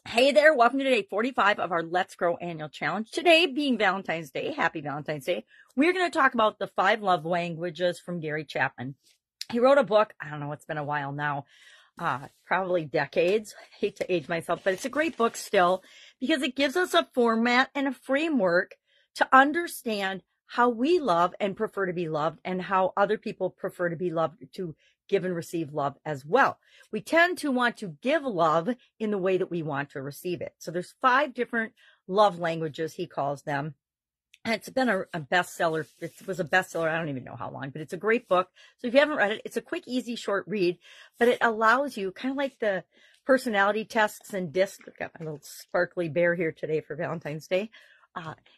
Hey there, welcome to day 45 of our Let's Grow annual challenge. Today being Valentine's Day, happy Valentine's Day, we're going to talk about the 5 love languages from Gary Chapman. He wrote a book, I don't know, it's been a while now, probably decades. I hate to age myself, but it's a great book still because it gives us a format and a framework to understand how we love and prefer to be loved and how other people prefer to be loved, to give and receive love as well. We tend to want to give love in the way that we want to receive it. So there's 5 different love languages, he calls them. And it's been a bestseller. It was a bestseller. I don't even know how long, but it's a great book. So if you haven't read it, it's a quick, easy, short read, but it allows you, kind of like the personality tests and discs. I've got my little sparkly bear here today for Valentine's Day.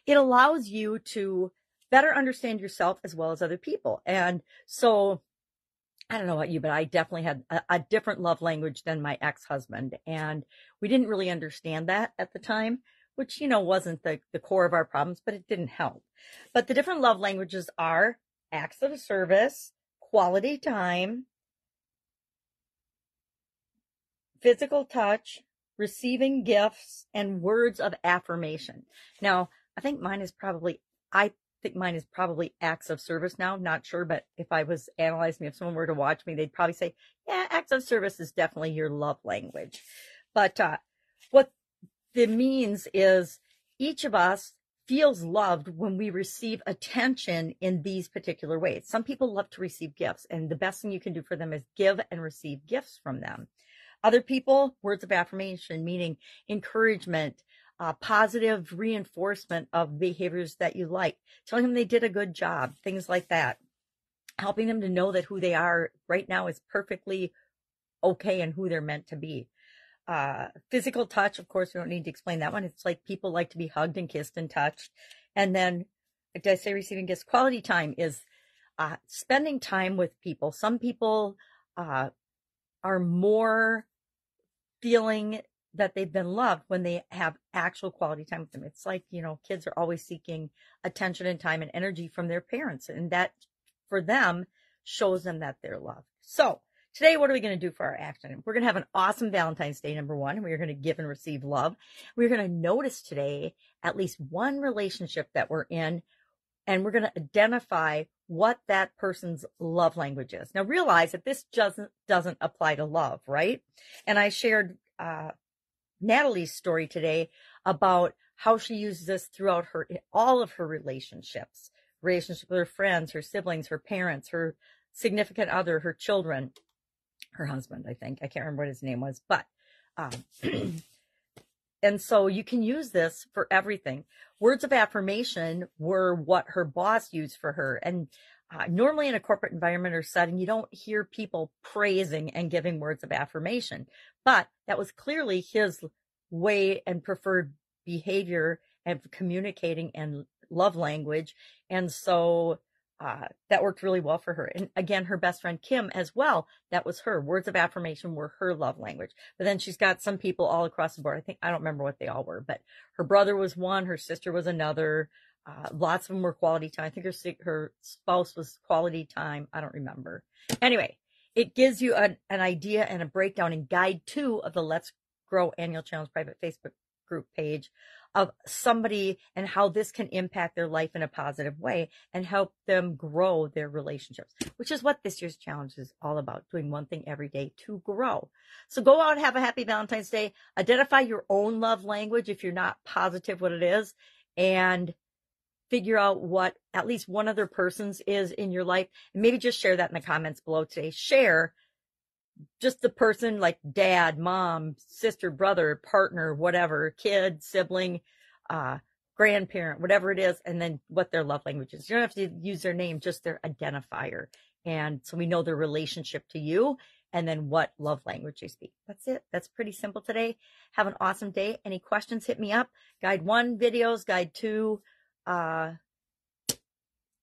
It allows you to better understand yourself as well as other people. And so I don't know about you, but I definitely had a different love language than my ex-husband. And we didn't really understand that at the time, which, wasn't the core of our problems, but it didn't help. But the different love languages are acts of service, quality time, physical touch, receiving gifts, and words of affirmation. Now, I think mine is probably acts of service now. Not sure, but if I was analyzing, if someone were to watch me, they'd probably say, yeah, acts of service is definitely your love language. But what it means is each of us feels loved when we receive attention in these particular ways. Some people love to receive gifts, and the best thing you can do for them is give and receive gifts from them. Other people, words of affirmation, meaning encouragement, positive reinforcement of behaviors that you like, telling them they did a good job, things like that, helping them to know that who they are right now is perfectly okay and who they're meant to be. Physical touch, of course, we don't need to explain that one. It's like people like to be hugged and kissed and touched. And then, did I say receiving gifts? Quality time is spending time with people. Some people are more feeling that they've been loved when they have actual quality time with them. It's like, kids are always seeking attention and time and energy from their parents. And that, for them, shows them that they're loved. So today, what are we going to do for our action? We're going to have an awesome Valentine's Day, number one. We're going to give and receive love. We're going to notice today at least one relationship that we're in, and we're going to identify what that person's love language is. Now, realize that this doesn't apply to love, right? And I shared Natalie's story today about how she uses this throughout all of her relationships with her friends, her siblings, her parents, her significant other, her children, her husband, I think. I can't remember what his name was, but and so you can use this for everything. Words of affirmation were what her boss used for her. And normally in a corporate environment or setting, you don't hear people praising and giving words of affirmation. But that was clearly his way and preferred behavior and communicating and love language. And so that worked really well for her. And again, her best friend Kim as well, that was her. Words of affirmation were her love language. But then she's got some people all across the board. I don't remember what they all were, but her brother was one, her sister was another. Lots of them were quality time. I think her spouse was quality time. I don't remember. Anyway, it gives you an idea and a breakdown in guide 2 of the Let's Grow Annual Challenge private Facebook group page of somebody and how this can impact their life in a positive way and help them grow their relationships, which is what this year's challenge is all about, doing one thing every day to grow. So go out and have a happy Valentine's Day. Identify your own love language if you're not positive what it is, and figure out what at least one other person's is in your life. And maybe just share that in the comments below today. Share just the person, like dad, mom, sister, brother, partner, whatever, kid, sibling, grandparent, whatever it is, and then what their love language is. You don't have to use their name, just their identifier. And so we know their relationship to you and then what love language they speak. That's it. That's pretty simple today. Have an awesome day. Any questions, hit me up. Guide 1 videos, guide 2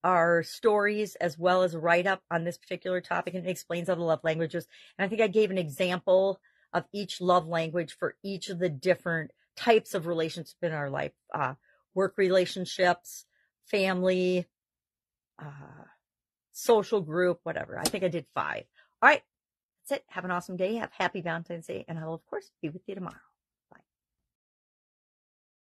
our stories, as well as a write-up on this particular topic, and it explains all the love languages. And I think I gave an example of each love language for each of the different types of relationships in our life. Work relationships, family, social group, whatever. I think I did 5. All right, that's it. Have an awesome day. Have happy Valentine's Day, and I will, of course, be with you tomorrow.